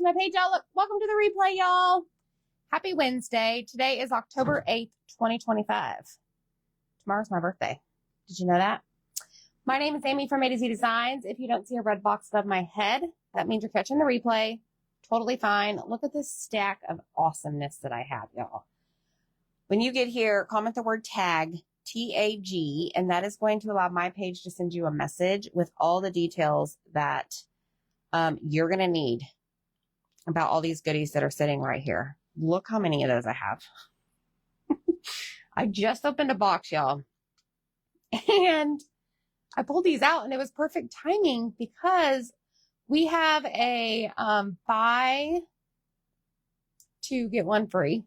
to my page, y'all. Look, welcome to the replay, y'all. Happy Wednesday. Today is October 8th, 2025. Tomorrow's my birthday. Did you know that? My name is Amy from A to Z Designs. If you don't see a red box above my head, that means you're catching the replay. Totally fine. Look at this stack of awesomeness that I have, y'all. When you get here, comment the word tag, T-A-G, and that is going to allow my page to send you a message with all the details that you're going to need about all these goodies that are sitting right here. Look how many of those I have. I just opened a box, y'all. And I pulled these out and it was perfect timing because we have a buy two, get one free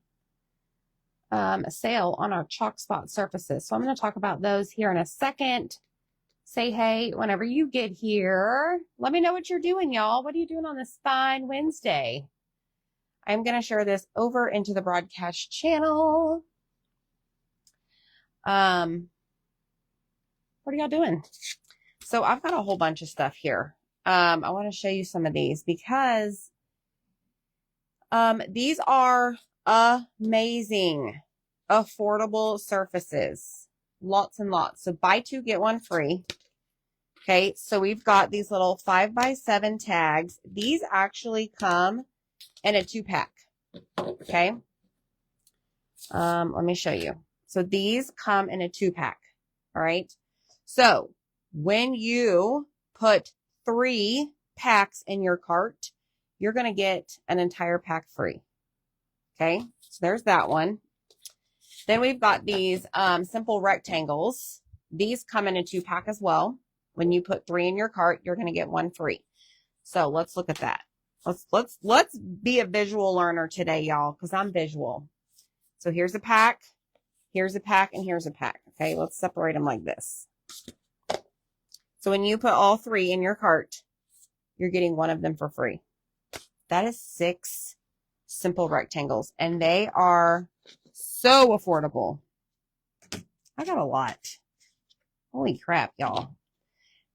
sale on our chalk spot surfaces. So I'm going to talk about those here in a second. Say hey whenever you get here. Let me know what you're doing, y'all. What are you doing on this fine Wednesday? I'm going to share this over into the broadcast channel. What are y'all doing? So I've got a whole bunch of stuff here. I want to show you some of these because these are amazing, affordable surfaces. Lots and lots. So buy two, get one free. Okay, so we've got these little 5x7 tags. These actually come in a 2-pack. Okay. Let me show you. So these come in a 2-pack. All right. So when you put 3 packs in your cart, you're going to get an entire pack free. Okay. So there's that one. Then we've got these simple rectangles. These come in a 2-pack as well. When you put 3 in your cart, you're going to get 1 free. So let's look at that. Let's be a visual learner today, y'all, because I'm visual. So here's a pack, here's a pack, and here's a pack. Okay, let's separate them like this. So when you put all 3 in your cart, you're getting 1 of them for free. That is 6 simple rectangles, and they are so affordable. I got a lot. Holy crap, y'all.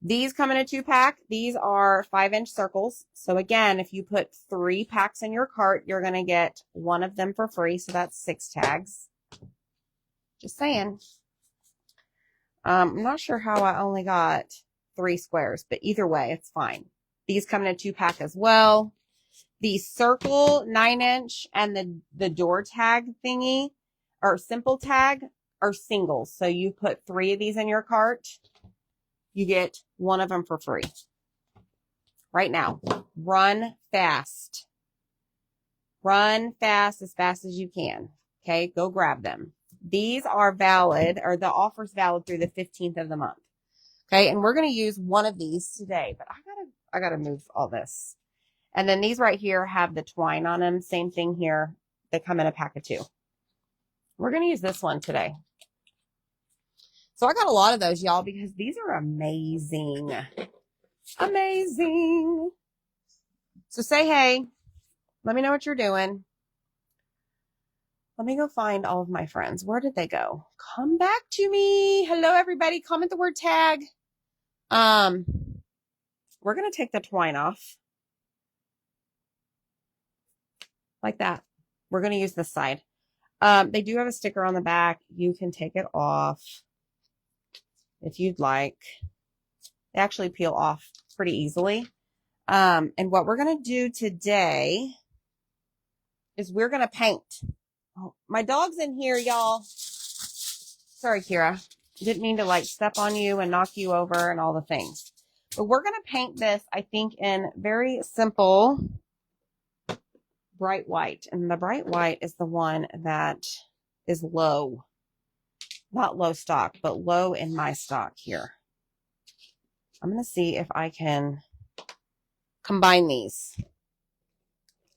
These come in a 2-pack. These are 5-inch circles. So again, if you put 3 packs in your cart, you're going to get 1 of them for free. So that's 6 tags. Just saying. I'm not sure how I only got 3 squares, but either way, it's fine. These come in a 2-pack as well. The circle 9-inch and the door tag thingy or simple tag are singles. So you put 3 of these in your cart. You get 1 of them for free. Right now, run fast. Run fast as you can. Okay, go grab them. These are valid, or the offer's valid through the 15th of the month. Okay, and we're going to use one of these today, but I gotta move all this. And then these right here have the twine on them. Same thing here. They come in a pack of 2. We're going to use this one today. So I got a lot of those, y'all, because these are amazing. Amazing. So say hey. Let me know what you're doing. Let me go find all of my friends. Where did they go? Come back to me. Hello, everybody. Comment the word tag. We're going to take the twine off. Like that. We're going to use this side. They do have a sticker on the back. You can take it off if you'd like. They actually peel off pretty easily. And what we're going to do today is we're going to paint. Oh, my dog's in here, y'all. Sorry, Kira. Didn't mean to step on you and knock you over and all the things. But we're going to paint this, I think, in very simple bright white. And the bright white is the one that is low. Not low stock, but low in my stock here. I'm going to see if I can combine these.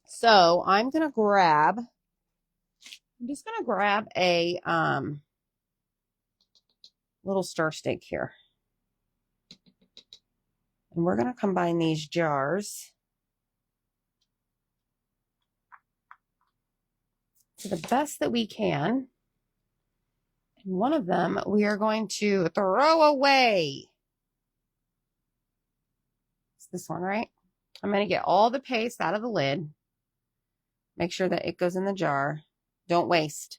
So I'm just going to grab a little stir stick here. And we're going to combine these jars to the best that we can. And one of them we are going to throw away. It's this one, right? I'm going to get all the paste out of the lid. Make sure that it goes in the jar. Don't waste.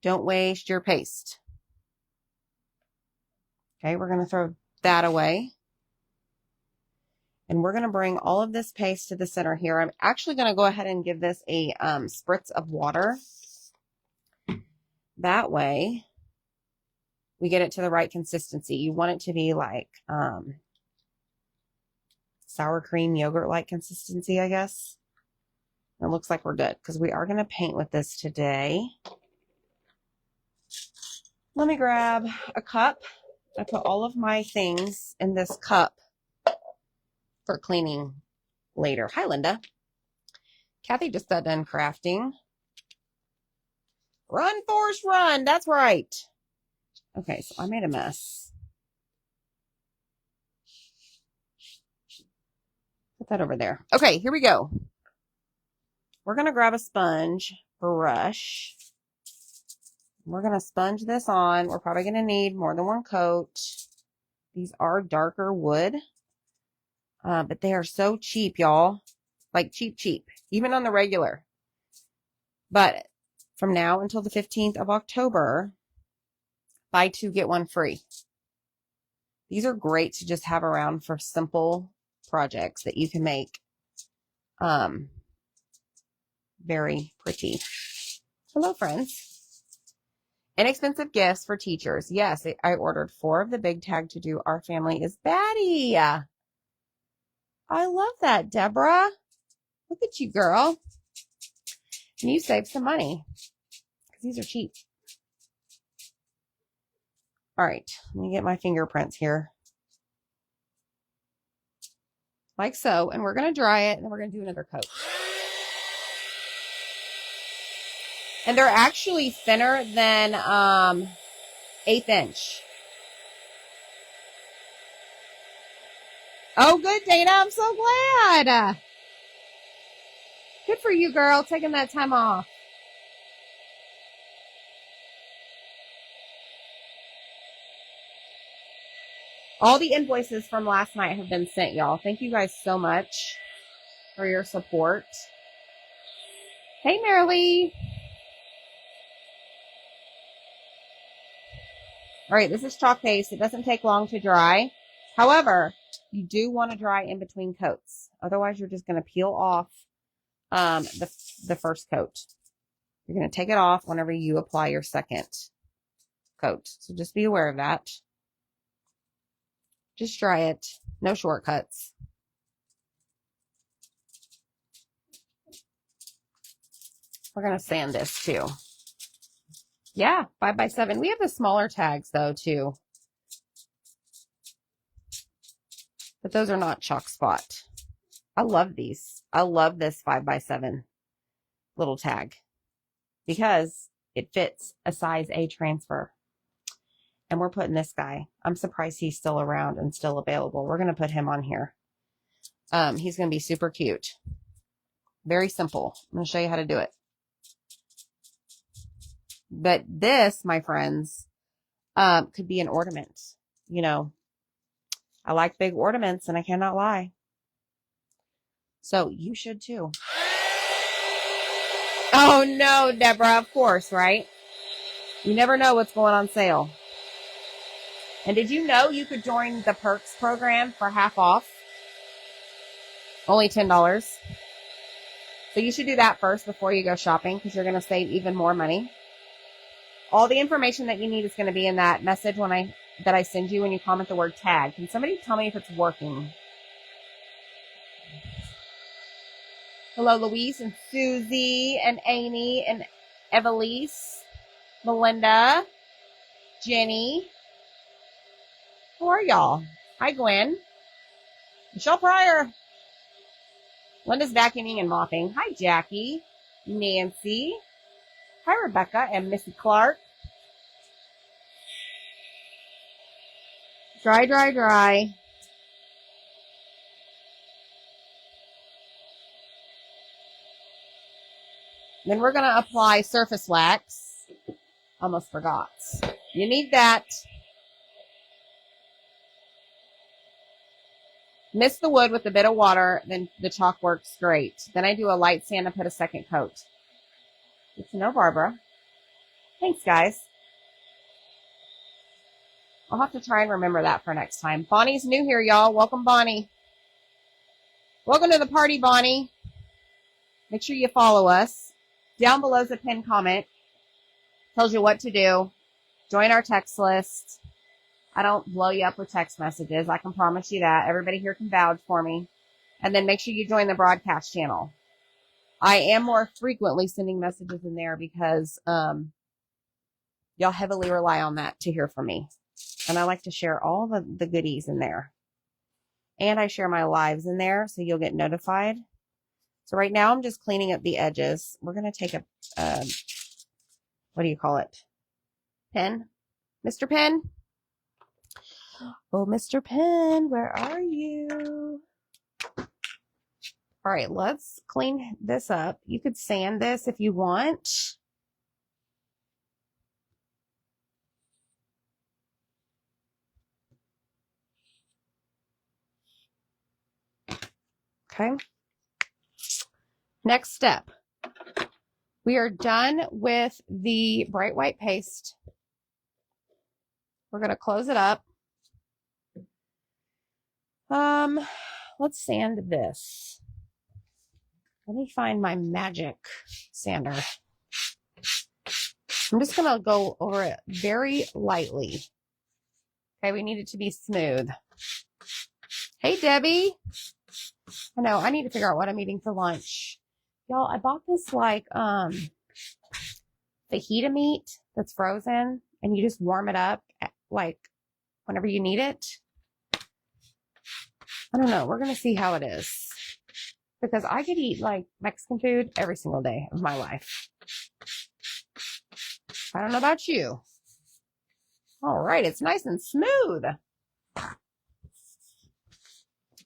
Don't waste your paste. Okay, we're going to throw that away. And we're going to bring all of this paste to the center here. I'm actually going to go ahead and give this a spritz of water. That way, we get it to the right consistency. You want it to be like sour cream yogurt-like consistency, I guess. It looks like we're good because we are going to paint with this today. Let me grab a cup. I put all of my things in this cup for cleaning later. Hi, Linda. Kathy just got done crafting. Run, Forrest, run. That's right. Okay, so I made a mess. Put that over there. Okay, here we go. We're going to grab a sponge brush. We're going to sponge this on. We're probably going to need more than one coat. These are darker wood, but they are so cheap, y'all. Like cheap, even on the regular. But from now until the 15th of October, buy two, get one free. These are great to just have around for simple projects that you can make very pretty. Hello, friends. Inexpensive gifts for teachers. Yes, I ordered 4 of the big tag to do. Our family is batty. I love that, Deborah. Look at you, girl. And you saved some money because these are cheap. All right, let me get my fingerprints here. Like so, and we're going to dry it, and then we're going to do another coat. And they're actually thinner than 1/8 inch. Oh, good, Dana. I'm so glad. Good for you, girl, taking that time off. All the invoices from last night have been sent, y'all. Thank you guys so much for your support. Hey, Marilee. All right, this is chalk paste. It doesn't take long to dry. However, you do want to dry in between coats. Otherwise, you're just going to peel off the first coat. You're going to take it off whenever you apply your second coat. So just be aware of that. Just dry it. No shortcuts. We're going to sand this too. Yeah, 5x7. We have the smaller tags though too. But those are not chalk spot. I love these. I love this 5x7 little tag because it fits a size A transfer. And we're putting this guy. I'm surprised he's still around and still available. We're going to put him on here. He's going to be super cute. Very simple. I'm going to show you how to do it. But this, my friends, could be an ornament. You know, I like big ornaments and I cannot lie. So you should too. Oh no, Deborah, of course, right? You never know what's going on sale. And did you know you could join the Perks program for half off? Only $10. So you should do that first before you go shopping because you're going to save even more money. All the information that you need is going to be in that message that I send you when you comment the word tag. Can somebody tell me if it's working? Hello, Louise and Susie and Amy and Evelise, Melinda, Jenny. How are y'all? Hi, Gwen. Michelle Pryor. Linda's vacuuming and mopping. Hi, Jackie. Nancy. Hi, Rebecca and Missy Clark. Dry, dry, dry. Then we're going to apply surface wax. Almost forgot. You need that. mist the wood with a bit of water, then the chalk works great. Then I do a light sand and put a second coat. Good to know, Barbara. Thanks, guys. I'll have to try and remember that for next time. Bonnie's new here, y'all. Welcome, Bonnie. Welcome to the party, Bonnie. Make sure you follow us. Down below is a pinned comment. Tells you what to do. Join our text list. I don't blow you up with text messages. I can promise you that. Everybody here can vouch for me. And then make sure you join the broadcast channel. I am more frequently sending messages in there because y'all heavily rely on that to hear from me. And I like to share all the goodies in there. And I share my lives in there so you'll get notified. So right now I'm just cleaning up the edges. We're going to take a, what do you call it? Pen? Mr. Pen? Oh, Mr. Pen, where are you? All right, let's clean this up. You could sand this if you want. Okay. Next step. We are done with the bright white paste. We're going to close it up. Let's sand this. Let me find my magic sander. I'm just going to go over it very lightly. Okay, we need it to be smooth. Hey, Debbie. I know, I need to figure out what I'm eating for lunch. Y'all, I bought this like fajita meat that's frozen, and you just warm it up like whenever you need it. I don't know. We're going to see how it is. Because I could eat like Mexican food every single day of my life. I don't know about you. All right. It's nice and smooth.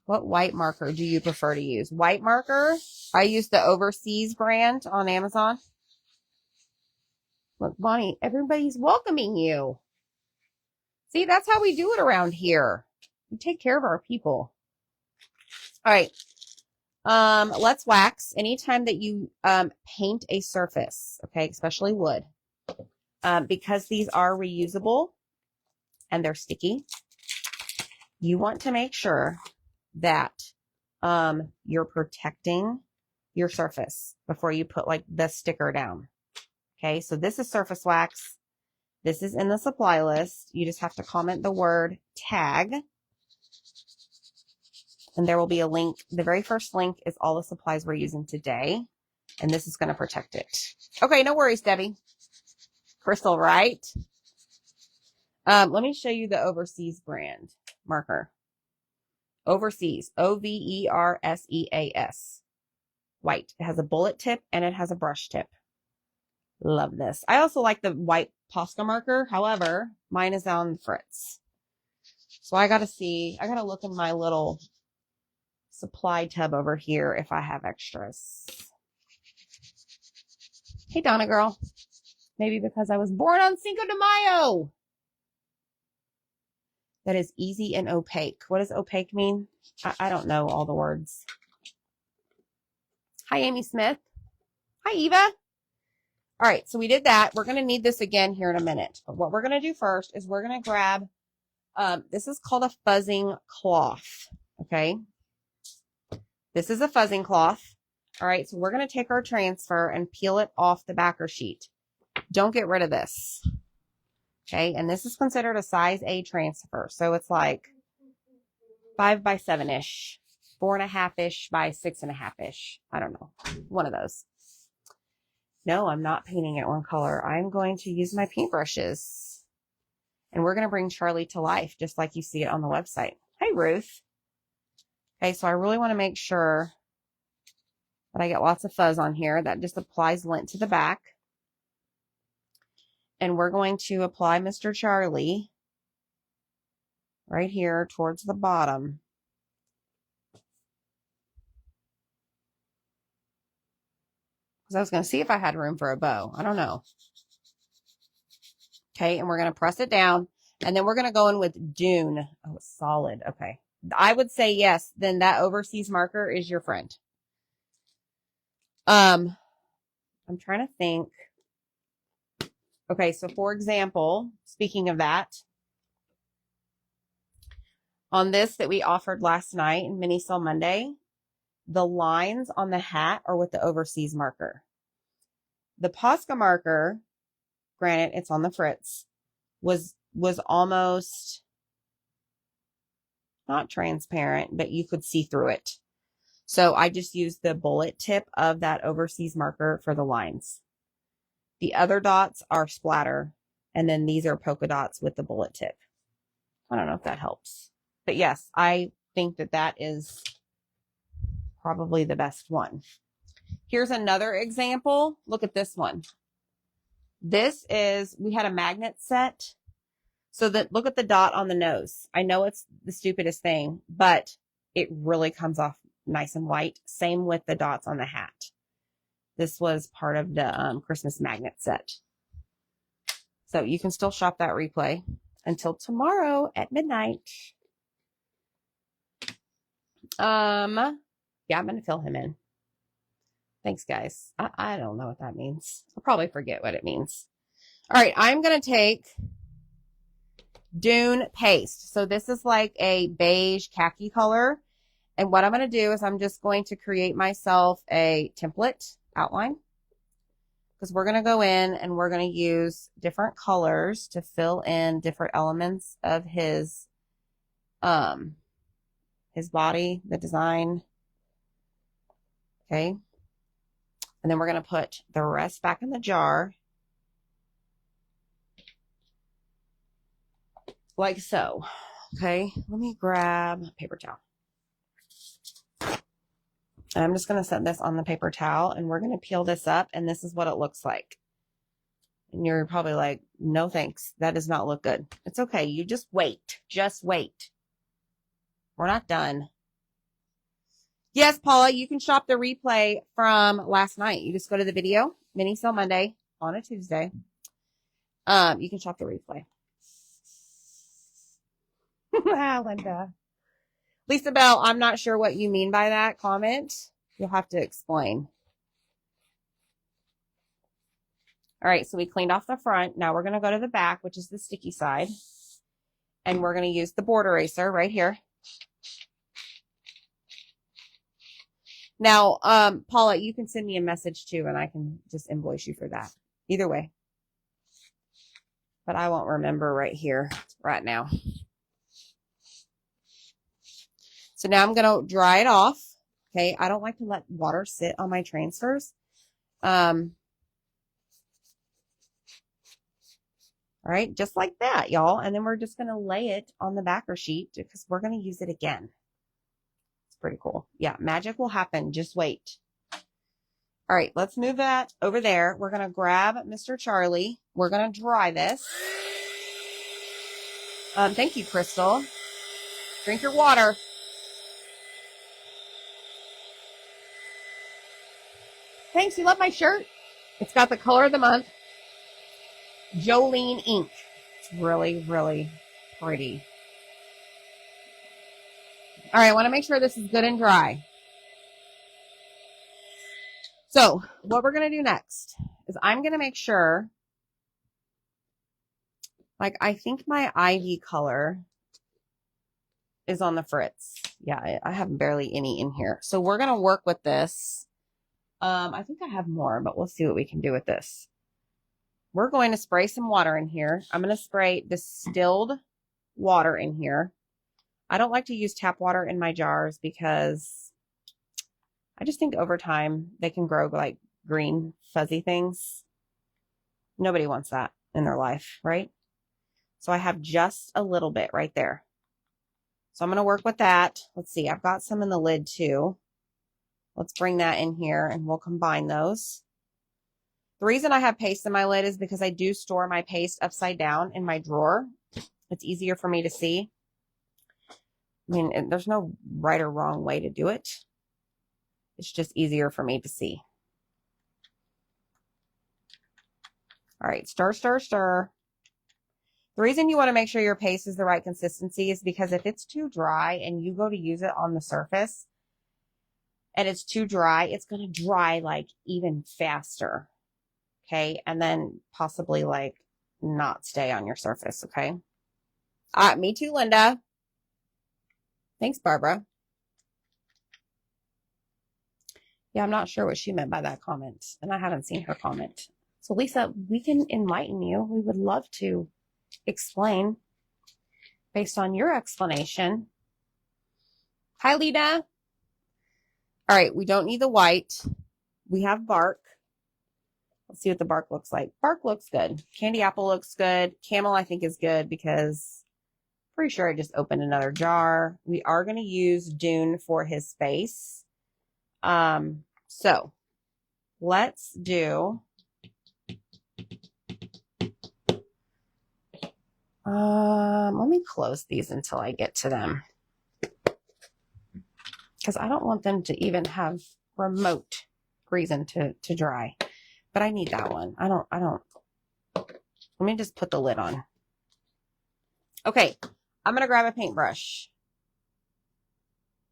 What white marker do you prefer to use? White marker? I use the Overseas brand on Amazon. Look, Bonnie, everybody's welcoming you. See, that's how we do it around here. We take care of our people. All right. Let's wax. Anytime that you paint a surface, okay, especially wood, because these are reusable and they're sticky, you want to make sure that you're protecting your surface before you put like the sticker down. Okay, so this is surface wax. This is in the supply list. You just have to comment the word tag. And there will be a link. The very first link is all the supplies we're using today. And this is going to protect it. Okay, no worries, Debbie. Crystal, right? Let me show you the Overseas brand marker. Overseas. Overseas. White. It has a bullet tip and it has a brush tip. Love this. I also like the white Posca marker. However, mine is on Fritz. So I got to look in my little supply tub over here if I have extras. Hey, Donna girl. Maybe because I was born on Cinco de Mayo. That is easy and opaque. What does opaque mean? I don't know all the words. Hi, Amy Smith. Hi, Eva. All right, so we did that. We're going to need this again here in a minute. But what we're going to do first is we're going to grab, this is called a fuzzing cloth, okay? This is a fuzzing cloth. All right, so we're going to take our transfer and peel it off the backer sheet. Don't get rid of this. Okay, and this is considered a size A transfer. So it's like 5 by 7-ish, 4.5-ish by 6.5-ish. I don't know. One of those. No, I'm not painting it one color. I'm going to use my paintbrushes. And we're going to bring Charlie to life, just like you see it on the website. Hey, Ruth. Okay, so I really want to make sure that I get lots of fuzz on here. That just applies lint to the back. And we're going to apply Mr. Charlie right here towards the bottom. Because I was going to see if I had room for a bow. I don't know. Okay, and we're going to press it down. And then we're going to go in with Dune. Oh, it's solid. Okay. I would say yes, then that overseas marker is your friend. I'm trying to think. Okay, so for example, speaking of that, on this that we offered last night in Mini Sale Monday, the lines on the hat are with the overseas marker. The Posca marker, granted, it's on the Fritz, was almost not transparent, but you could see through it. So I just used the bullet tip of that overseas marker for the lines. The other dots are splatter, and then these are polka dots with the bullet tip. I don't know if that helps. But yes, I think that that is probably the best one. Here's another example. Look at this one. This is, we had a magnet set. So that, look at the dot on the nose. I know it's the stupidest thing, but it really comes off nice and white. Same with the dots on the hat. This was part of the Christmas magnet set. So you can still shop that replay until tomorrow at midnight. Yeah, I'm going to fill him in. Thanks, guys. I don't know what that means. I'll probably forget what it means. All right, I'm going to take Dune paste. So this is like a beige khaki color. And what I'm going to do is I'm just going to create myself a template outline, because we're going to go in and we're going to use different colors to fill in different elements of his body, the design. Okay. And then we're going to put the rest back in the jar. Like so. Okay. Let me grab a paper towel. And I'm just going to set this on the paper towel and we're going to peel this up, and this is what it looks like. And you're probably like, no thanks. That does not look good. It's okay. You just wait. Just wait. We're not done. Yes, Paula, you can shop the replay from last night. You just go to the video, Mini Sale Monday on a Tuesday. You can shop the replay. Linda. Lisa Bell, I'm not sure what you mean by that comment. You'll have to explain. All right, so we cleaned off the front. Now we're going to go to the back, which is the sticky side. And we're going to use the board eraser right here. Now, Paula, you can send me a message too, and I can just invoice you for that. Either way. But I won't remember right here, right now. So now I'm going to dry it off. Okay, I don't like to let water sit on my transfers. All right, just like that, y'all. And then we're just going to lay it on the backer sheet because we're going to use it again. It's pretty cool. Yeah, magic will happen. Just wait. All right, let's move that over there. We're going to grab Mr. Charlie. We're going to dry this. Thank you, Crystal. Drink your water. Thanks, you love my shirt? It's got the color of the month. Jolene ink. It's really, really pretty. All right, I want to make sure this is good and dry. So what we're going to do next is I'm going to make sure, like, I think my ivy color is on the Fritz. Yeah, I have barely any in here. So we're going to work with this. I think I have more, but we'll see what we can do with this. We're going to spray some water in here. I'm going to spray distilled water in here. I don't like to use tap water in my jars because I just think over time they can grow like green fuzzy things. Nobody wants that in their life, right? So I have just a little bit right there. So I'm going to work with that. Let's see. I've got some in the lid too. Let's bring that in here and we'll combine those. The reason I have paste in my lid is because I do store my paste upside down in my drawer. It's easier for me to see. I mean, there's no right or wrong way to do it. It's just easier for me to see. All right, stir, stir, stir. The reason you want to make sure your paste is the right consistency is because if it's too dry and you go to use it on the surface and it's too dry, it's going to dry like even faster. Okay. And then possibly like not stay on your surface. Okay. Me too, Linda. Thanks, Barbara. Yeah, I'm not sure what she meant by that comment, and I haven't seen her comment. So, Lisa, we can enlighten you. We would love to explain based on your explanation. Hi, Lena. All right, we don't need the white. We have bark. Let's see what the bark looks like. Bark looks good. Candy apple looks good. Camel, I think, is good because I'm pretty sure I just opened another jar. We are going to use Dune for his face. So let's do, let me close these until I get to them because I don't want them to even have remote reason to dry, but I need that one. I don't, let me just put the lid on. Okay. I'm going to grab a paintbrush,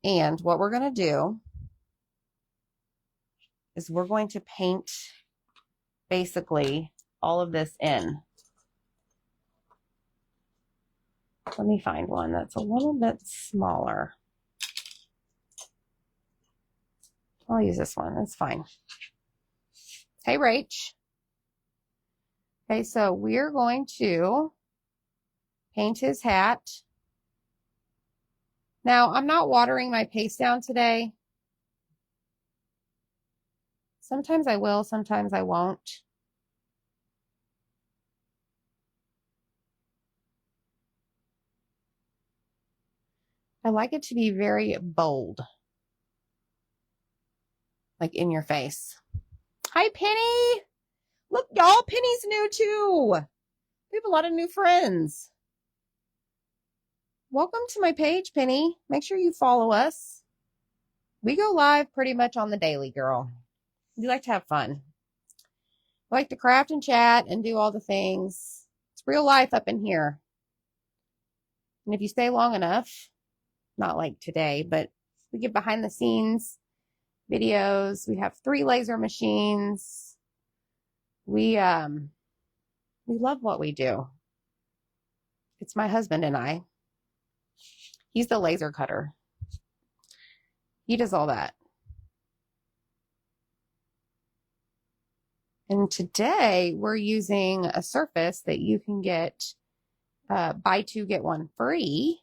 and what we're going to do is we're going to paint basically all of this in. Let me find one that's a little bit smaller. I'll use this one. That's fine. Hey, Rach. Okay, so we're going to paint his hat. Now, I'm not watering my paste down today. Sometimes I will, sometimes I won't. I like it to be very bold. Like in your face. Hi, Penny. Look, y'all, Penny's new too. We have a lot of new friends. Welcome to my page, Penny. Make sure you follow us. We go live pretty much on the daily, girl. We like to have fun. We like to craft and chat and do all the things. It's real life up in here. And if you stay long enough, not like today, but we get behind the scenes videos. We have 3 laser machines. We love what we do. It's my husband and I. He's the laser cutter. He does all that. And today we're using a surface that you can get buy 2, get 1 free.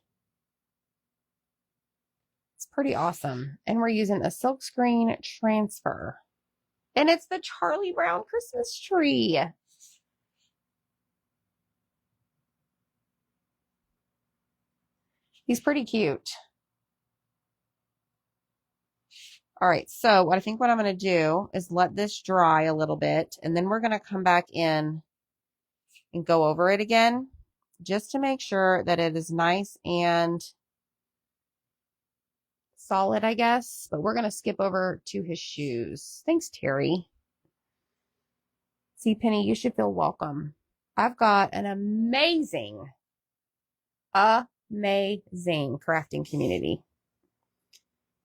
It's pretty awesome. And we're using a silkscreen transfer. And it's the Charlie Brown Christmas tree. He's pretty cute. All right, so what I'm going to do is let this dry a little bit, and then we're going to come back in and go over it again just to make sure that it is nice and solid, I guess. But we're going to skip over to his shoes. Thanks, Terry. See, Penny, you should feel welcome. I've got an amazing crafting community.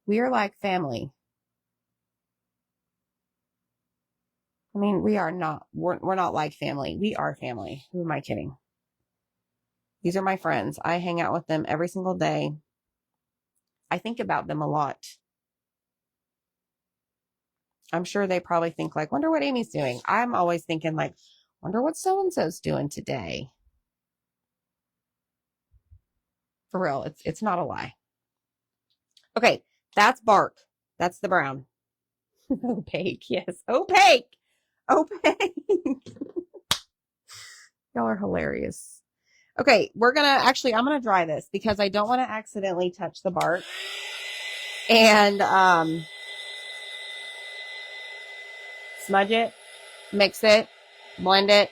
We are like family. I mean, we're not like family. We are family. Who am I kidding? These are my friends. I hang out with them every single day. I think about them a lot. I'm sure they probably think like, wonder what Amy's doing. I'm always thinking like, wonder what so-and-so's doing today. For real, it's not a lie. Okay, that's bark. That's the brown. Opaque, yes. Opaque. Opaque. Y'all are hilarious. Okay, I'm going to dry this because I don't want to accidentally touch the bark. And smudge it, mix it, blend it.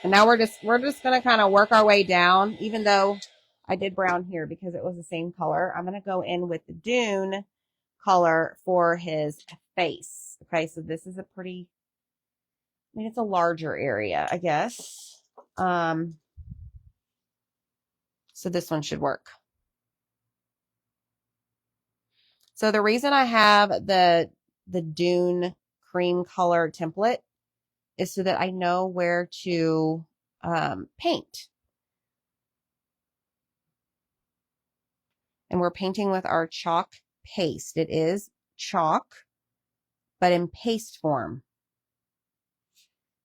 And now we're just going to kind of work our way down, even though I did brown here because it was the same color. I'm going to go in with the Dune color for his face. Okay, so this is it's a larger area, I guess. So this one should work. So the reason I have the Dune cream color template is so that I know where to paint. And we're painting with our chalk paste. It is chalk, but in paste form.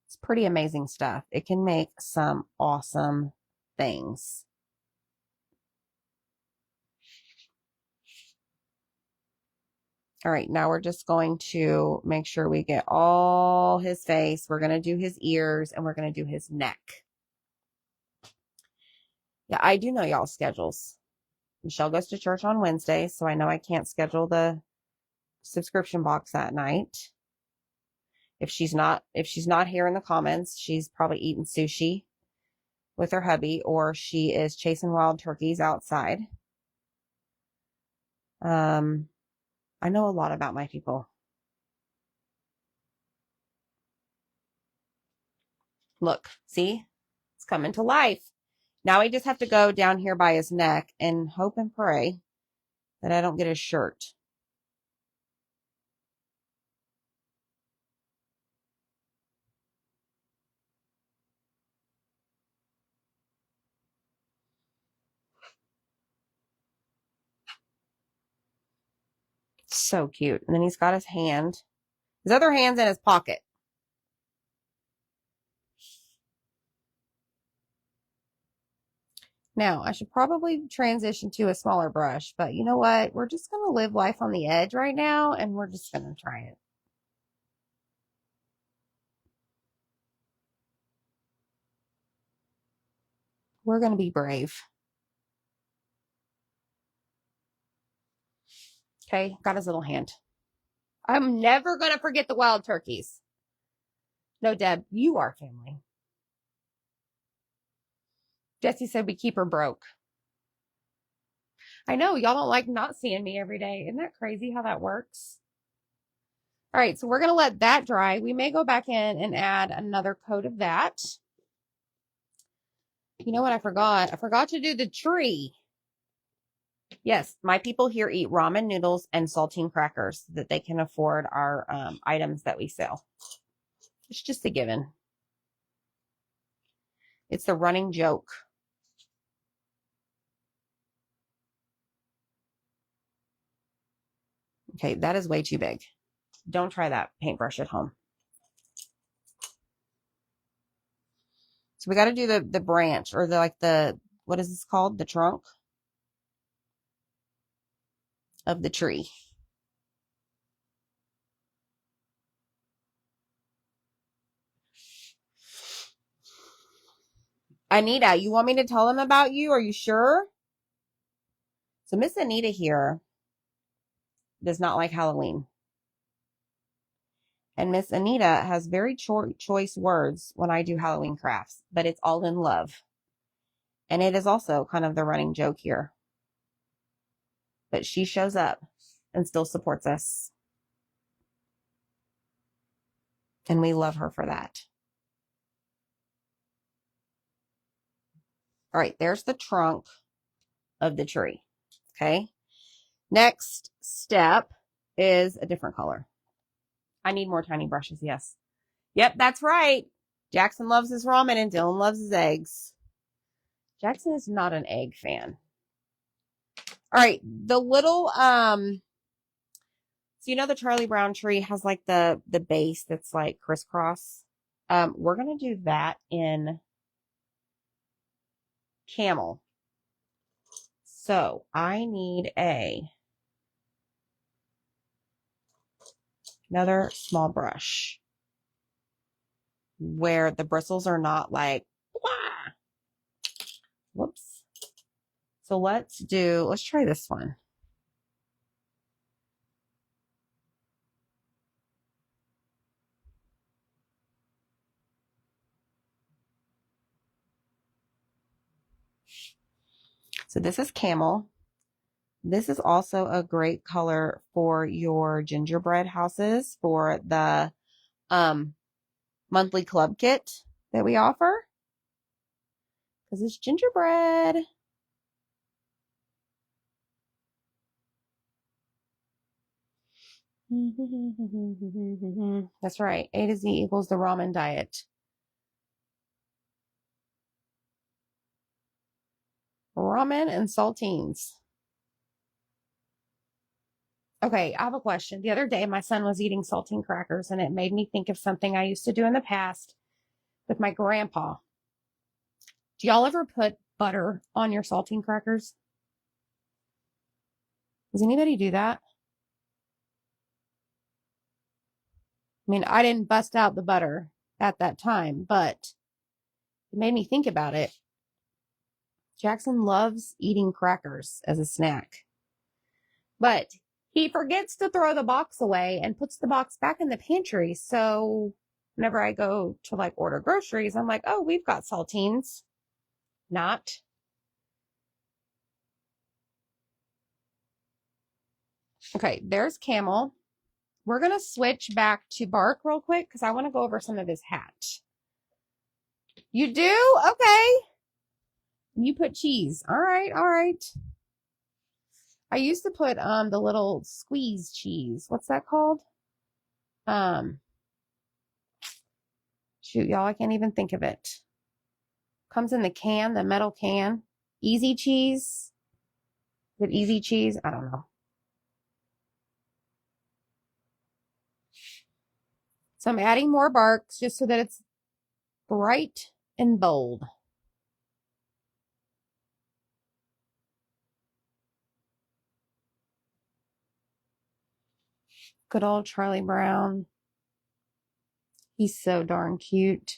It's pretty amazing stuff. It can make some awesome things. All right, now we're just going to make sure we get all his face. We're going to do his ears and we're going to do his neck. Yeah, I do know y'all's schedules. Michelle goes to church on Wednesday, so I know I can't schedule the subscription box that night. If she's not here in the comments, she's probably eating sushi with her hubby, or she is chasing wild turkeys outside. I know a lot about my people. Look, see? It's coming to life. Now I just have to go down here by his neck and hope and pray that I don't get his shirt. So cute. And then he's got his hand. His other hand's in his pocket. Now, I should probably transition to a smaller brush, but you know what? We're just going to live life on the edge right now, and we're just going to try it. We're going to be brave. Okay, got his little hand. I'm never going to forget the wild turkeys. No, Deb, you are family. Jessie said we keep her broke. I know, y'all don't like not seeing me every day. Isn't that crazy how that works? All right, so we're going to let that dry. We may go back in and add another coat of that. You know what I forgot? I forgot to do the tree. Yes, my people here eat ramen noodles and saltine crackers so that they can afford our items that we sell. It's just a given. It's the running joke. Okay, that is way too big. Don't try that paintbrush at home. So we got to do the branch, or the what is this called? The trunk of the tree. Anita, you want me to tell them about you? Are you sure? So Miss Anita here does not like Halloween. And Miss Anita has very choice words when I do Halloween crafts, but it's all in love. And it is also kind of the running joke here. But she shows up and still supports us. And we love her for that. All right, there's the trunk of the tree. Okay. Next step is a different color. I need more tiny brushes. Yes. Yep, that's right. Jackson loves his ramen and Dylan loves his eggs. Jackson is not an egg fan. All right, the little so you know the Charlie Brown tree has like the base that's like crisscross. We're gonna do that in camel. So I need another small brush where the bristles are not like, wah! Whoops. So let's try this one. So this is camel. This is also a great color for your gingerbread houses for the monthly club kit that we offer. because it's gingerbread. That's right. A to Z equals the ramen diet. Ramen and saltines. Okay, I have a question. The other day, my son was eating saltine crackers, and it made me think of something I used to do in the past with my grandpa. Do y'all ever put butter on your saltine crackers? Does anybody do that? I mean, I didn't bust out the butter at that time, but it made me think about it. Jackson loves eating crackers as a snack, but he forgets to throw the box away and puts the box back in the pantry. So whenever I go to like order groceries, I'm like, oh, we've got saltines. Not. Okay, there's Camel. We're going to switch back to Bark real quick because I want to go over some of his hat. You do? Okay. You put cheese. All right, all right. I used to put the little squeeze cheese. What's that called? Shoot, y'all, I can't even think of it. Comes in the can, the metal can. Easy cheese. Is it easy cheese? I don't know. So I'm adding more barks just so that it's bright and bold. Good old Charlie Brown. He's so darn cute.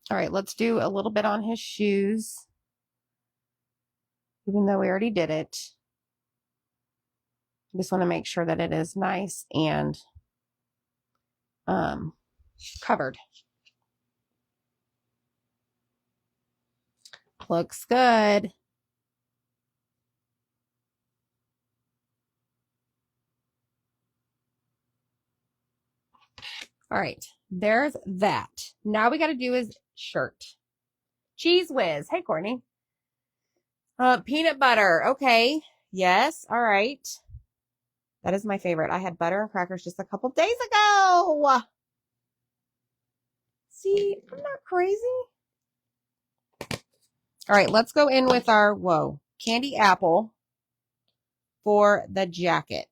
All right, let's do a little bit on his shoes. Even though we already did it. I just want to make sure that it is nice and covered. Looks good. All right, there's that. Now we got to do his shirt. Cheese Whiz. Hey, Courtney. Peanut butter. Okay. Yes. All right. That is my favorite. I had butter and crackers just a couple days ago. See, I'm not crazy. All right, let's go in with our, candy apple for the jacket.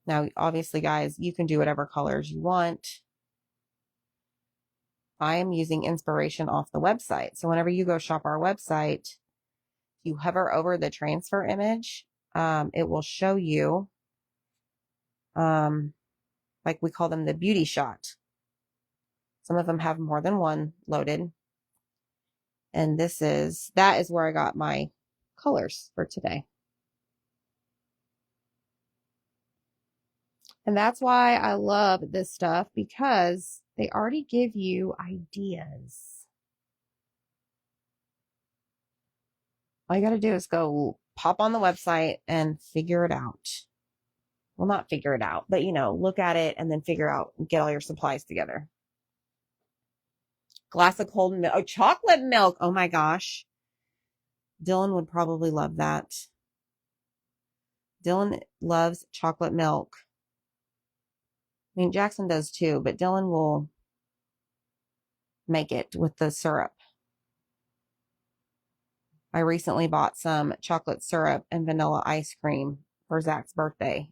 Now, obviously, guys, you can do whatever colors you want. I am using inspiration off the website. So whenever you go shop our website, you hover over the transfer image, it will show you, like we call them the beauty shot. Some of them have more than one loaded. And that is where I got my colors for today. And that's why I love this stuff, because they already give you ideas. All you got to do is go pop on the website and figure it out. Well, not figure it out, but look at it and then figure out, get all your supplies together. Glass of cold milk, chocolate milk. Oh my gosh. Dylan would probably love that. Dylan loves chocolate milk. I mean, Jackson does too, but Dylan will make it with the syrup. I recently bought some chocolate syrup and vanilla ice cream for Zach's birthday.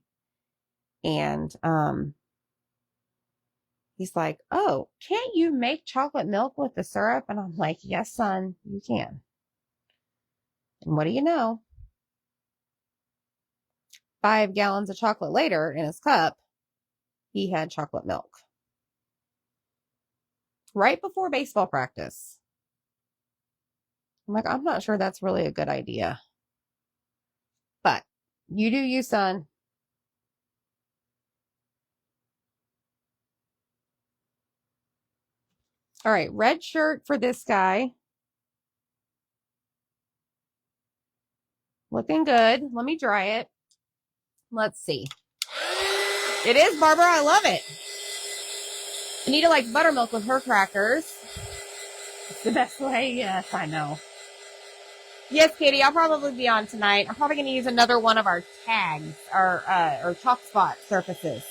And he's like, oh, can't you make chocolate milk with the syrup? And I'm like, yes, son, you can. And what do you know? 5 gallons of chocolate later in his cup, he had chocolate milk. Right before baseball practice. I'm like, I'm not sure that's really a good idea. But you do you, son. All right, red shirt for this guy. Looking good. Let me dry it. Let's see. It is, Barbara. I love it. Anita likes buttermilk with her crackers. It's the best way. Yes, I know. Yes, Katie, I'll probably be on tonight. I'm probably going to use another one of our tags or chalk spot surfaces.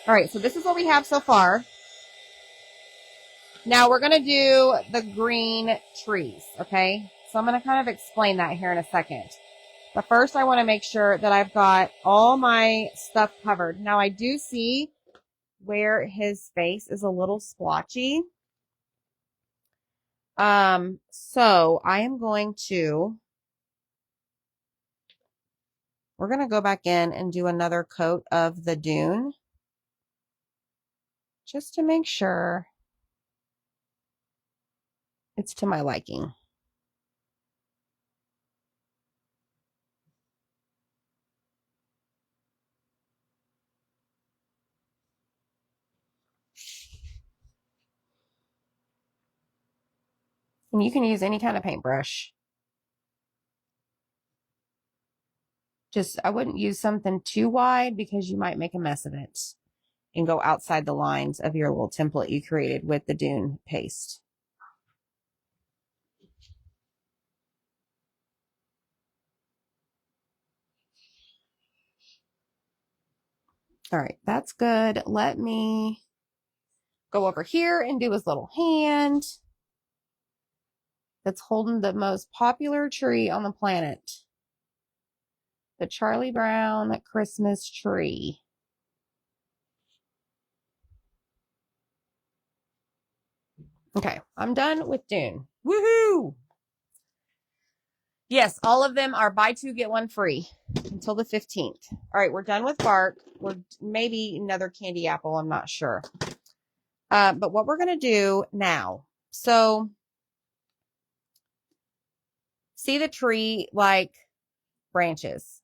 All right, so this is what we have so far. Now we're going to do the green trees, okay? So I'm going to kind of explain that here in a second. But first I want to make sure that I've got all my stuff covered. Now I do see where his face is a little splotchy. So I am going to, we're going to go back in and do another coat of the dune just to make sure it's to my liking. And you can use any kind of paintbrush. Just, I wouldn't use something too wide because you might make a mess of it and go outside the lines of your little template you created with the dune paste. All right, that's good. Let me go over here and do his little hand that's holding the most popular tree on the planet. The Charlie Brown Christmas tree. Okay, I'm done with dune. Woohoo! Yes, all of them are buy two, get one free until the 15th. All right, we're done with bark. We're maybe another candy apple. I'm not sure. But what we're going to do now. So see the tree like branches.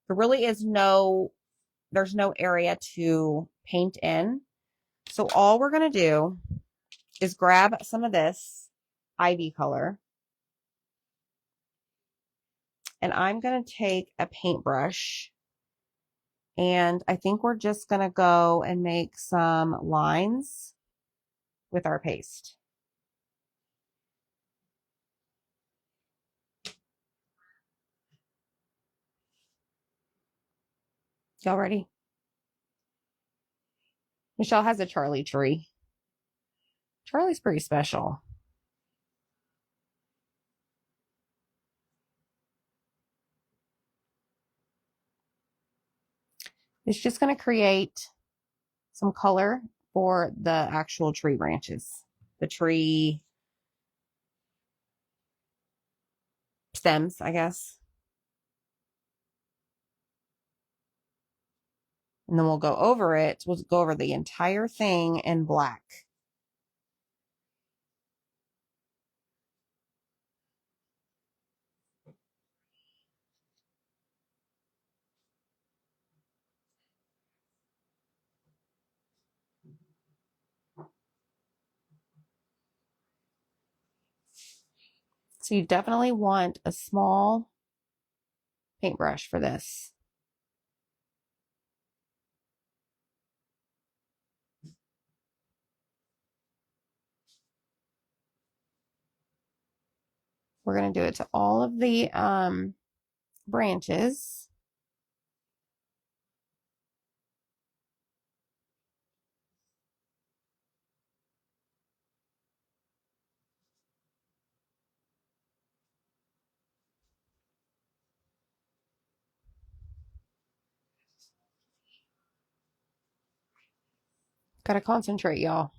There really is there's no area to paint in. So all we're going to do is grab some of this ivy color. And I'm going to take a paintbrush. And I think we're just going to go and make some lines with our paste. Y'all ready? Michelle has a Charlie tree. Charlie's pretty special. It's just going to create some color for the actual tree branches, the tree stems, I guess. And then we'll go over it. We'll go over the entire thing in black. So you definitely want a small paintbrush for this. We're going to do it to all of the branches. Gotta concentrate, y'all.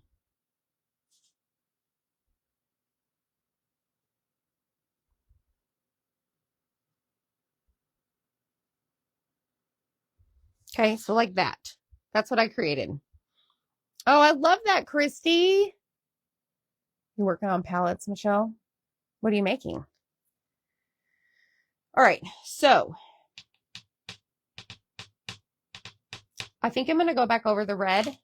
Okay, so like that. That's what I created. Oh, I love that, Christy. You working on palettes, Michelle? What are you making? All right, so I think I'm going to go back over the red.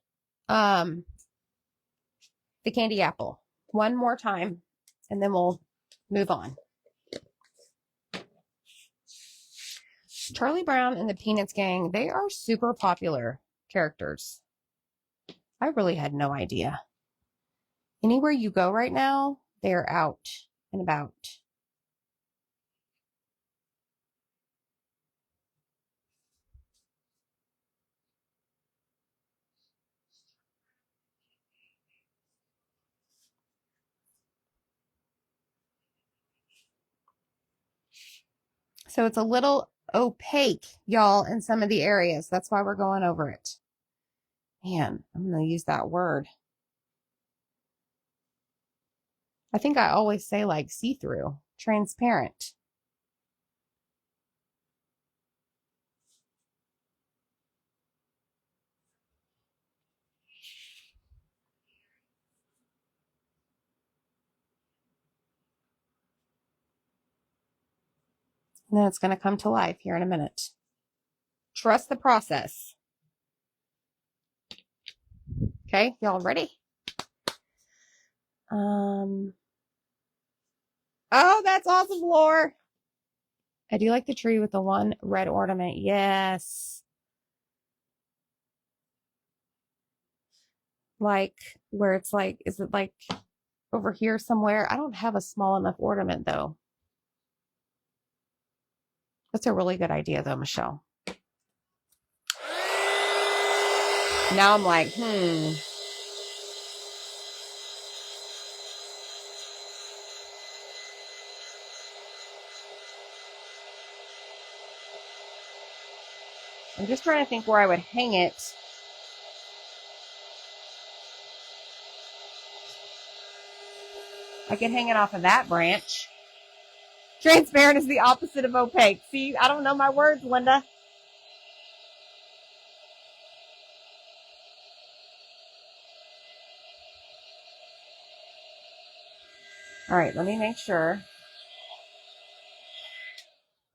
the candy apple one more time, and then we'll move on. Charlie Brown and the Peanuts gang, they are super popular characters. I really had no idea. Anywhere you go right now, they're out and about. So it's a little opaque, y'all, in some of the areas. That's why we're going over it. Man, I'm going to use that word. I think I always say like see-through, transparent. And then it's going to come to life here in a minute. Trust the process. Okay, y'all ready? Oh, that's awesome, Lore. I do like the tree with the one red ornament. Yes. Like where it's like, is it like over here somewhere? I don't have a small enough ornament though. That's a really good idea though, Michelle. Now I'm like, I'm just trying to think where I would hang it. I could hang it off of that branch. Transparent is the opposite of opaque. See, I don't know my words, Linda. All right, let me make sure.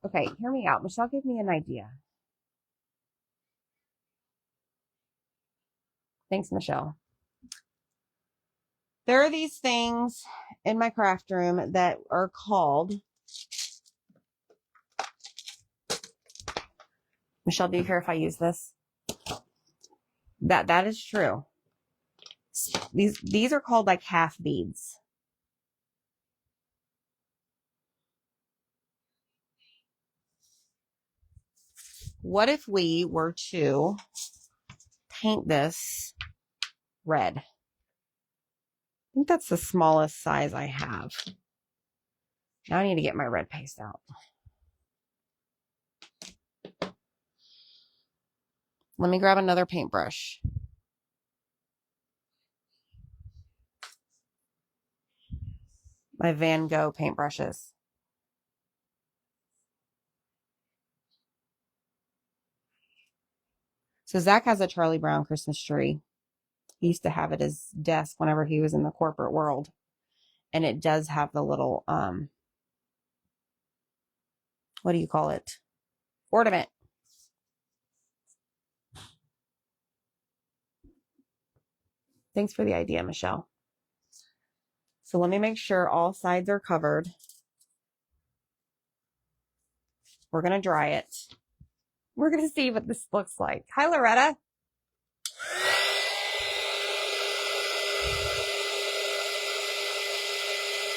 Okay, hear me out. Michelle gave me an idea. Thanks, Michelle. There are these things in my craft room that are called. Michelle, do you care if I use this? That is true. These are called like half beads. What if we were to paint this red? I think that's the smallest size I have. Now I need to get my red paste out. Let me grab another paintbrush. My Van Gogh paintbrushes. So Zach has a Charlie Brown Christmas tree. He used to have it as desk whenever he was in the corporate world. And it does have the little, what do you call it? Ornament. Thanks for the idea, Michelle. So let me make sure all sides are covered. We're going to dry it. We're going to see what this looks like. Hi, Loretta.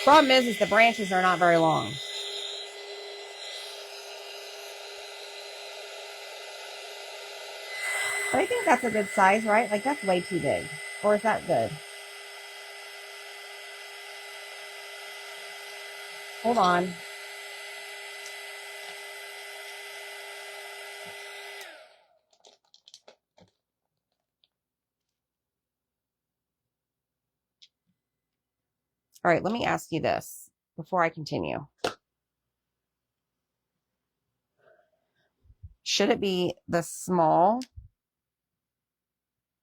Problem is the branches are not very long. But I think that's a good size, right? Like that's way too big. Or is that good? Hold on. All right, let me ask you this before I continue. Should it be the small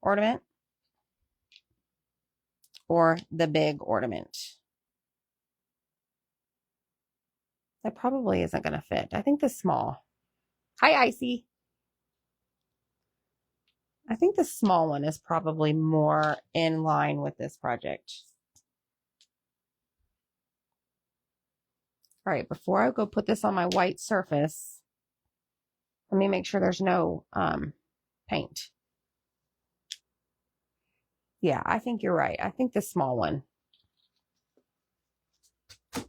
ornament or the big ornament? That probably isn't going to fit. I think the small. Hi, Icy. I think the small one is probably more in line with this project. All right, before I go put this on my white surface, let me make sure there's no paint. Yeah, I think you're right. I think the small one. All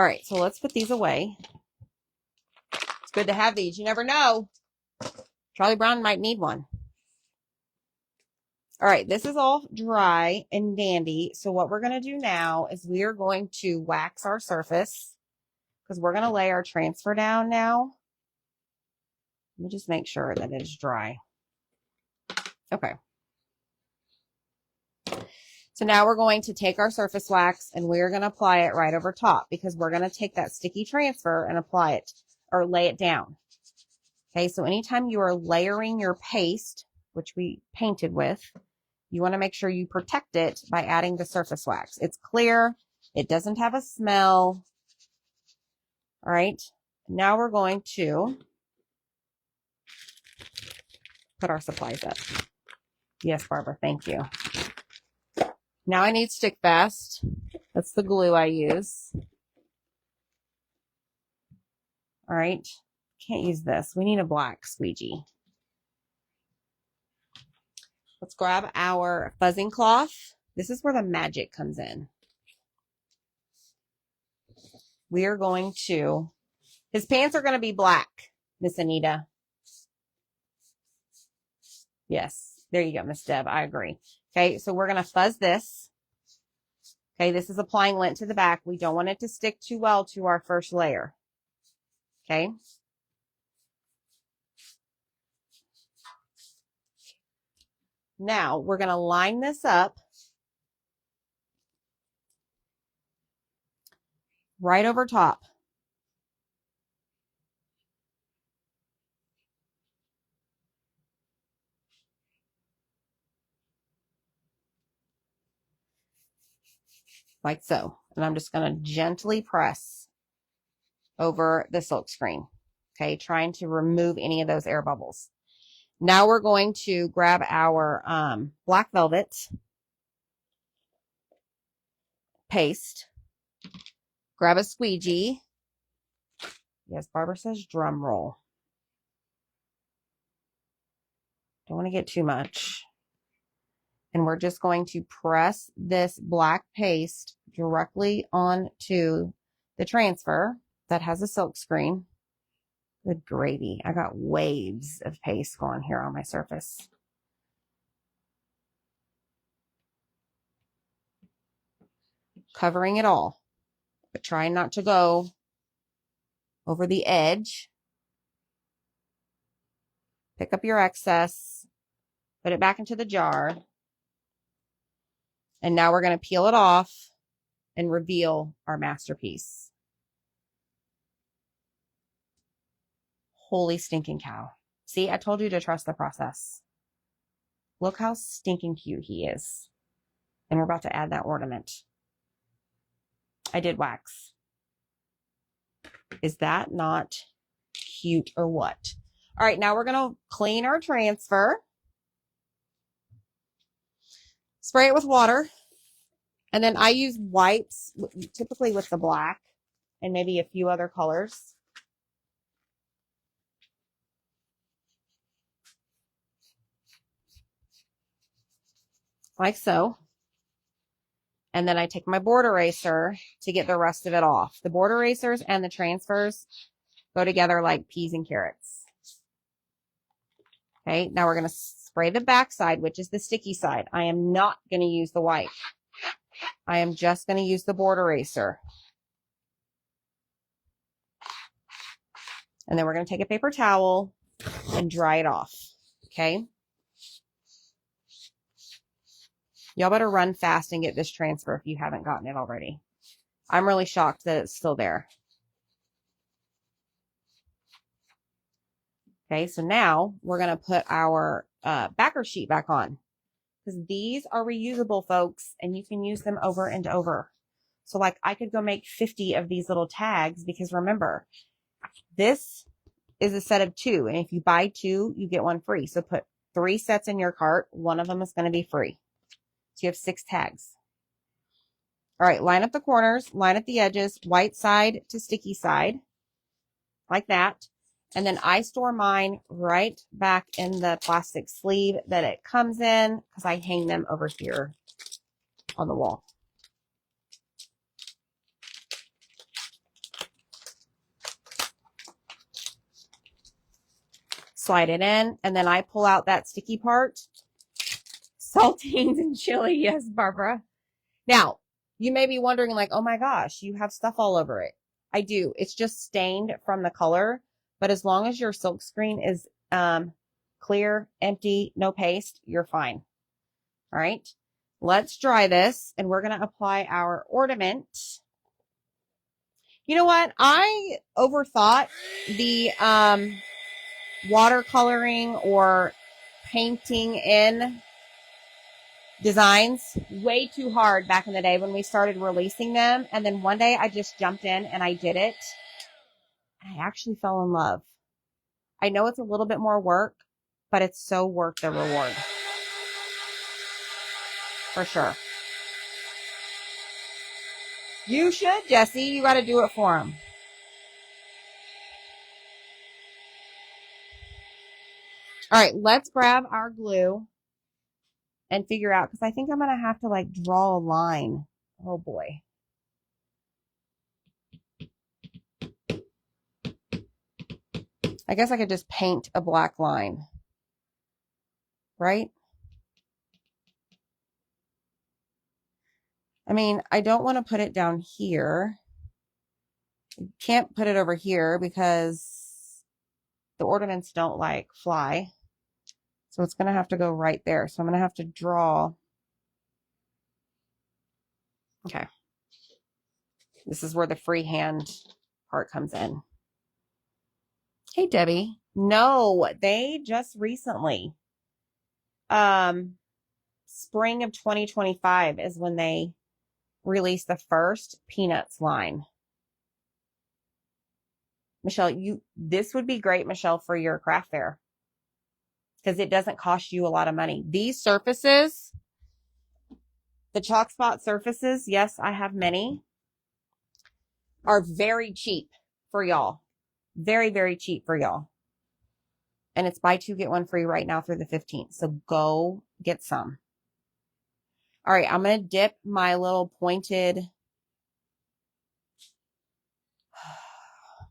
right, so let's put these away. It's good to have these. You never know. Charlie Brown might need one. All right, this is all dry and dandy. So what we're going to do now is we are going to wax our surface because we're going to lay our transfer down now. Let me just make sure that it is dry. Okay. So now we're going to take our surface wax and we're going to apply it right over top because we're going to take that sticky transfer and apply it or lay it down. Okay, so anytime you are layering your paste, which we painted with, you want to make sure you protect it by adding the surface wax. It's clear. It doesn't have a smell. All right. Now we're going to put our supplies up. Yes, Barbara, thank you. Now I need Stick Fast. That's the glue I use. All right. Can't use this. We need a black squeegee. Let's grab our fuzzing cloth. This is where the magic comes in. We are going to, his pants are going to be black, Miss Anita. Yes, there you go, Miss Deb. I agree. Okay, so we're going to fuzz this. Okay, this is applying lint to the back. We don't want it to stick too well to our first layer. Okay. Now we're going to line this up right over top. Like so. And I'm just going to gently press over the silk screen. Okay, trying to remove any of those air bubbles. Now we're going to grab our black velvet paste. Grab a squeegee. Yes, Barbara says drum roll. Don't want to get too much. And we're just going to press this black paste directly onto the transfer that has a silk screen. Good gravy. I got waves of paste going here on my surface. Covering it all, but trying not to go over the edge. Pick up your excess, put it back into the jar. And now we're going to peel it off and reveal our masterpiece. Holy stinking cow. See, I told you to trust the process. Look how stinking cute he is. And we're about to add that ornament. I did wax. Is that not cute or what? All right, now we're going to clean our transfer. Spray it with water. And then I use wipes, typically with the black and maybe a few other colors. Like so. And then I take my board eraser to get the rest of it off. The board erasers and the transfers go together like peas and carrots. Okay, now we're going to spray the back side, which is the sticky side. I am not going to use the white. I am just going to use the board eraser. And then we're going to take a paper towel and dry it off. Okay. Y'all better run fast and get this transfer if you haven't gotten it already. I'm really shocked that it's still there. Okay, so now we're going to put our backer sheet back on. Because these are reusable, folks, and you can use them over and over. So like I could go make 50 of these little tags because remember, this is a set of 2. And if you buy 2, you get 1 free. So put 3 sets in your cart. One of them is going to be free. So you have 6 tags. All right, line up the corners, line up the edges, white side to sticky side, like that. And then I store mine right back in the plastic sleeve that it comes in because I hang them over here on the wall. Slide it in, and then I pull out that sticky part. Saltines and chili, yes, Barbara. Now, you may be wondering like, oh my gosh, you have stuff all over it. I do. It's just stained from the color, but as long as your silk screen is clear, empty, no paste, you're fine. All right, let's dry this, and we're going to apply our ornament. You know what? I overthought the watercoloring or painting in designs way too hard back in the day when we started releasing them. And then one day I just jumped in and I did it. I actually fell in love. I know it's a little bit more work, but it's so worth the reward. For sure. You should, Jesse. You got to do it for them. All right, let's grab our glue and figure out, because I think I'm going to have to like draw a line. Oh boy. I guess I could just paint a black line, right? I mean, I don't want to put it down here. You can't put it over here because the ornaments don't like fly. So it's going to have to go right there. So I'm going to have to draw. Okay. This is where the freehand part comes in. Hey, Debbie. No, they just recently, spring of 2025 is when they released the first Peanuts line. Michelle, this would be great, Michelle, for your craft fair, because it doesn't cost you a lot of money. These surfaces, the chalk spot surfaces, yes, I have many, are very cheap for y'all. Very, very cheap for y'all. And it's buy 2, get 1 free right now through the 15th. So go get some. All right, I'm going to dip my little pointed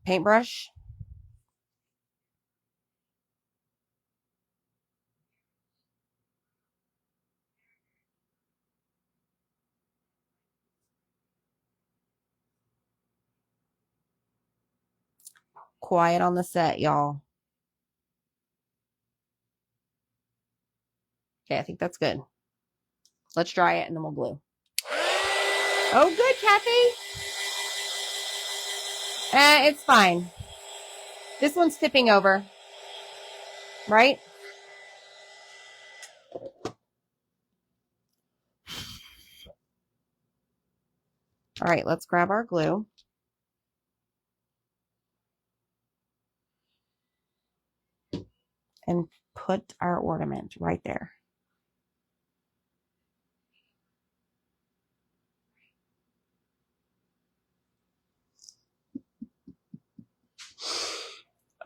paintbrush. Quiet on the set, y'all. Okay, I think that's good. Let's dry it and then we'll glue. Oh, good, Kathy. It's fine. This one's tipping over, right? All right, let's grab our glue. And put our ornament right there.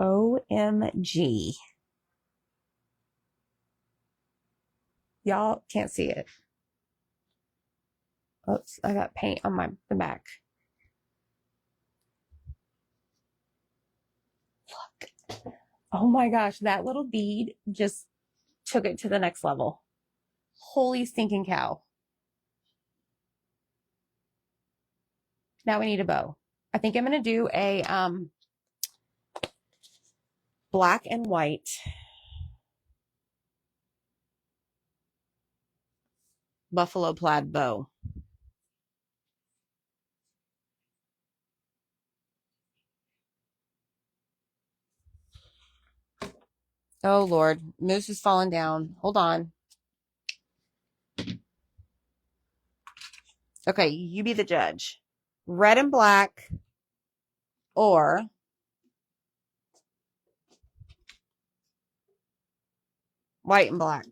OMG. Y'all can't see it. Oops, I got paint on the back. Look. Oh my gosh, that little bead just took it to the next level. Holy stinking cow. Now we need a bow. I think I'm going to do a black and white buffalo plaid bow. Oh Lord, Moose is falling down. Hold on. Okay, you be the judge. Red and black or White and black.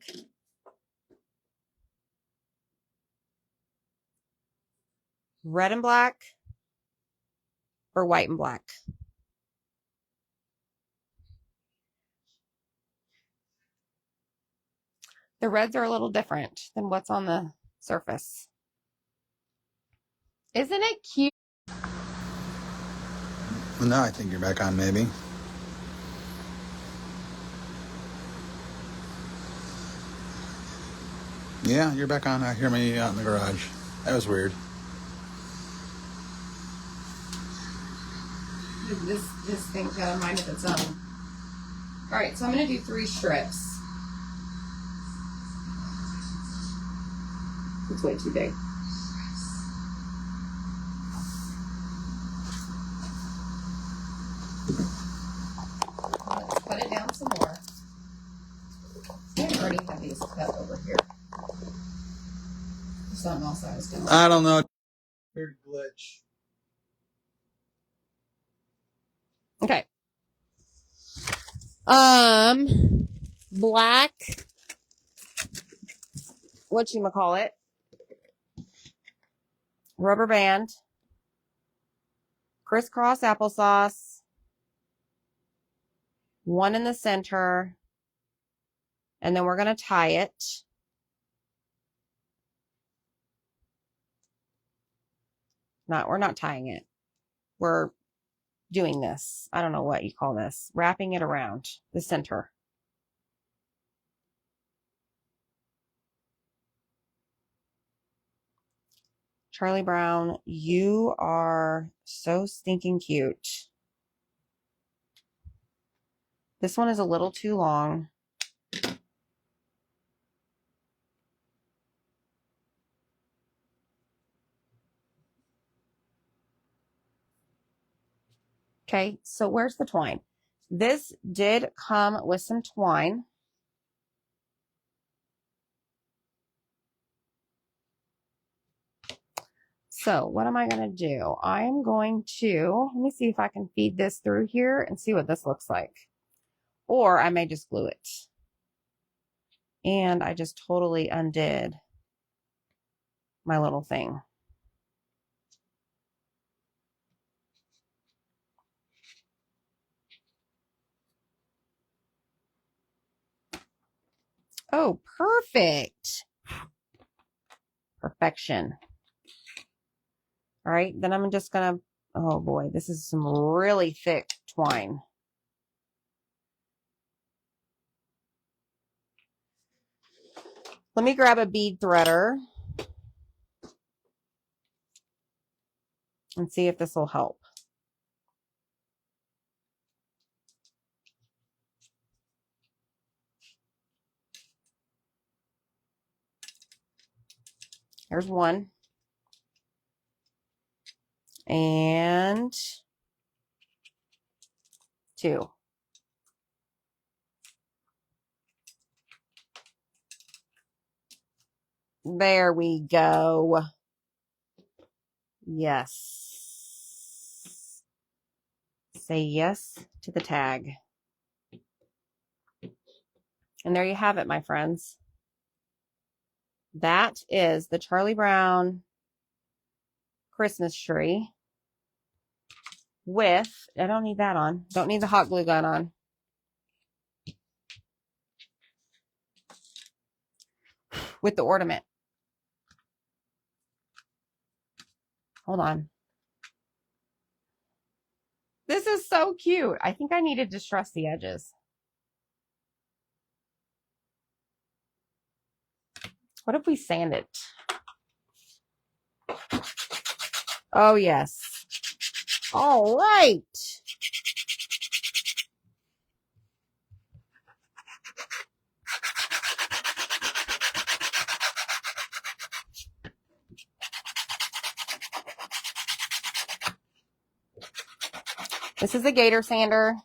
Red and black or white and black? The reds are a little different than what's on the surface. Isn't it cute? Well, now I think you're back on, maybe. Yeah, you're back on. I hear me out in the garage. That was weird. This thing's got a mind of its own. All right, so I'm going to do 3 strips. It's way too big. Let's put it down some more. I already have these cut over here. Something else I was doing. I don't know. Weird glitch. Okay. Black. Whatchamacallit. Rubber band. Crisscross applesauce. 1 in the center. And then we're going to tie it. We're not tying it. We're doing this. I don't know what you call this. Wrapping it around the center. Charlie Brown, you are so stinking cute. This one is a little too long. Okay, so where's the twine? This did come with some twine. So what am I going to do? I'm going to, let me see if I can feed this through here and see what this looks like. Or I may just glue it. And I just totally undid my little thing. Oh, perfect. Perfection. All right, then I'm just gonna, oh boy, this is some really thick twine. Let me grab a bead threader and see if this will help. There's 1. And 2. There we go. Yes. Say yes to the tag. And there you have it, my friends. That is the Charlie Brown Christmas tree with, I don't need that on. Don't need the hot glue gun on. With the ornament. Hold on. This is so cute. I think I need to distress the edges. What if we sand it? Oh, yes. All right. This is a gator sander.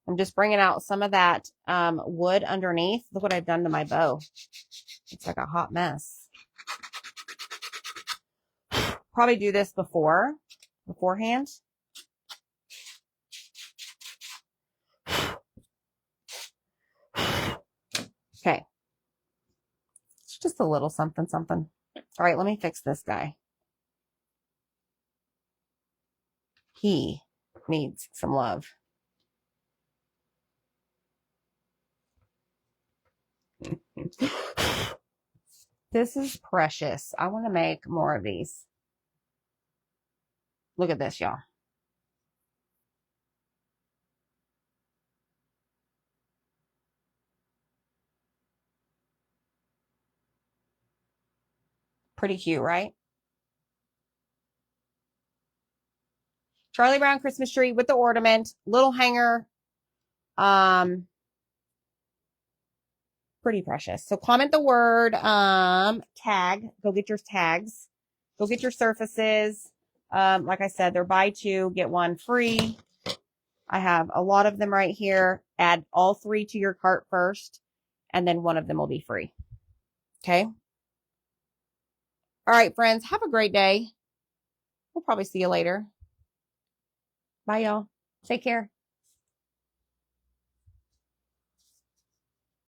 I'm just bringing out some of that wood underneath. Look what I've done to my bow. It's like a hot mess. probably do this beforehand. Okay. It's just a little something, something. All right, let me fix this guy. He needs some love. This is precious. I want to make more of these. Look at this, y'all. Pretty cute, right? Charlie Brown Christmas tree with the ornament, little hanger. Pretty precious. So comment the word tag. Go get your tags. Go get your surfaces. Like I said, they're buy two, get one free. I have a lot of them right here. Add all three to your cart first, and then one of them will be free. Okay. All right, friends. Have a great day. We'll probably see you later. Bye, y'all. Take care.